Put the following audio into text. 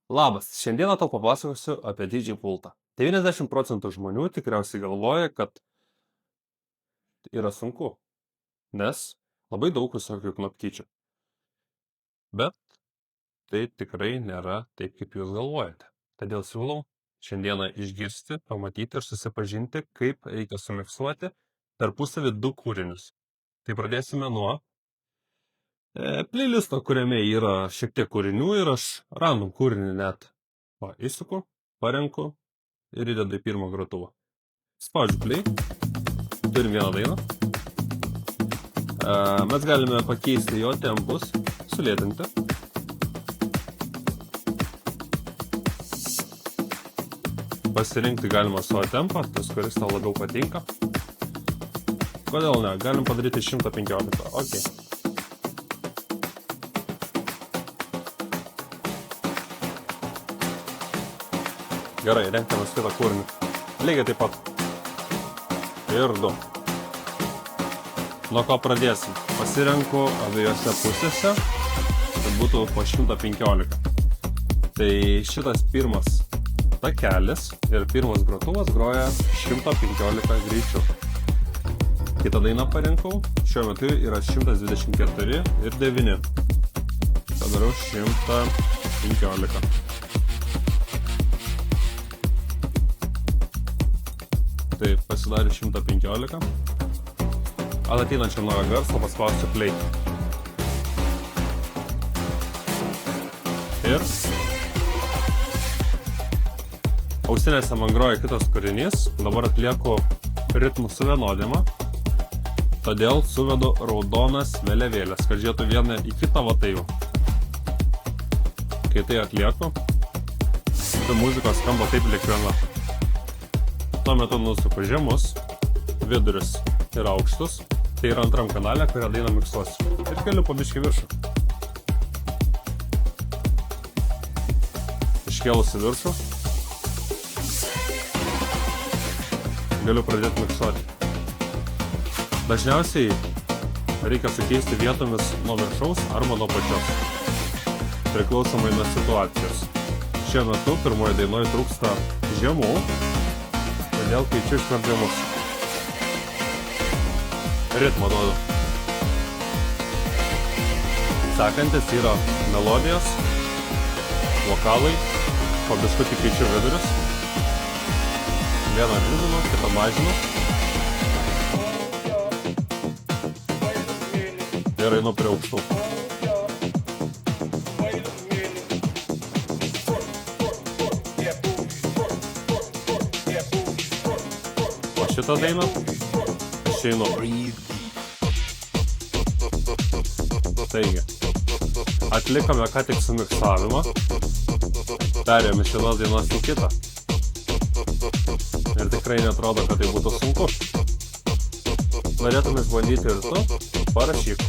Labas, šiandieną tau papasakosiu apie DJ pultą. 90% žmonių tikriausiai galvoja, kad yra sunku, nes labai daug visokių knopkyčių. Bet tai tikrai nėra taip, kaip jūs galvojate. Todėl siūlau šiandieną išgirsti, pamatyti ir susipažinti, kaip reikia sumiksuoti tarpusavį du kūrinius. Tai pradėsime nuo playlisto, kuriame yra šiek tiek kūrinių ir aš random kūrinį net įsuku, parenku ir įdedu į pirmą grotuvą. Spaudžiu play, turim vieną dainą. Mes galime pakeisti jo tempus, sulėtinti. Pasirinkti galima savo tempą, tas, kuris tau labiau patinka. Kodėl ne? Galim padaryti 115. Ok. Gerai, renkamės kitą kūrinį. Lygiai taip pat. Ir du. Nuo ko pradėsim? Pasirenku abiejose pusėse, kad būtų po 115. Tai šitas pirmas takelis ir pirmas grotuvas groja 115 greičiu. Kitą dainą parinkau, šiuo metu yra 124 ir 9. Padarau 115. Tai pasidarė 115. Ateinančiam naujo garso paspausiu play. Ir ausinėse man groja kitas kūrinys. Dabar atlieku ritmų suvienodimą. Todėl suvedu raudonas vėliavėlės, kad žiūrėtų vieną į kitą vataivu. Kai tai atlieku, tai muzikos skamba taip lyg viena. Tuo metu nusuku žemus, vidurius ir aukštus. Tai yra antram kanale, kurią dainą miksuosiu. Ir keliu po biškį viršų. Iškėlusi viršų. Galiu pradėti miksuoti. Dažniausiai reikia sukeisti vietomis nuo viršaus arba nuo pačios. Priklausomai nuo situacijos. Šiuo metu pirmoje dainoje trūksta žemų, todėl keičiu iškart žemus. Ritmą duodu. Sekantis yra melodijos, vokalai, po biškutį keičiu vidurius. Vieną didinu, kitą mažinu. Ir einu prie aukštų. Po šitą dainą išeinu. Taigi, atlikome ką tik sumiksavimą, perėjome iš vienos dainos į kitą. Ir tikrai neatrodo, kad tai būtų sunku. Norėtumės bandyti ir tu, parašyk.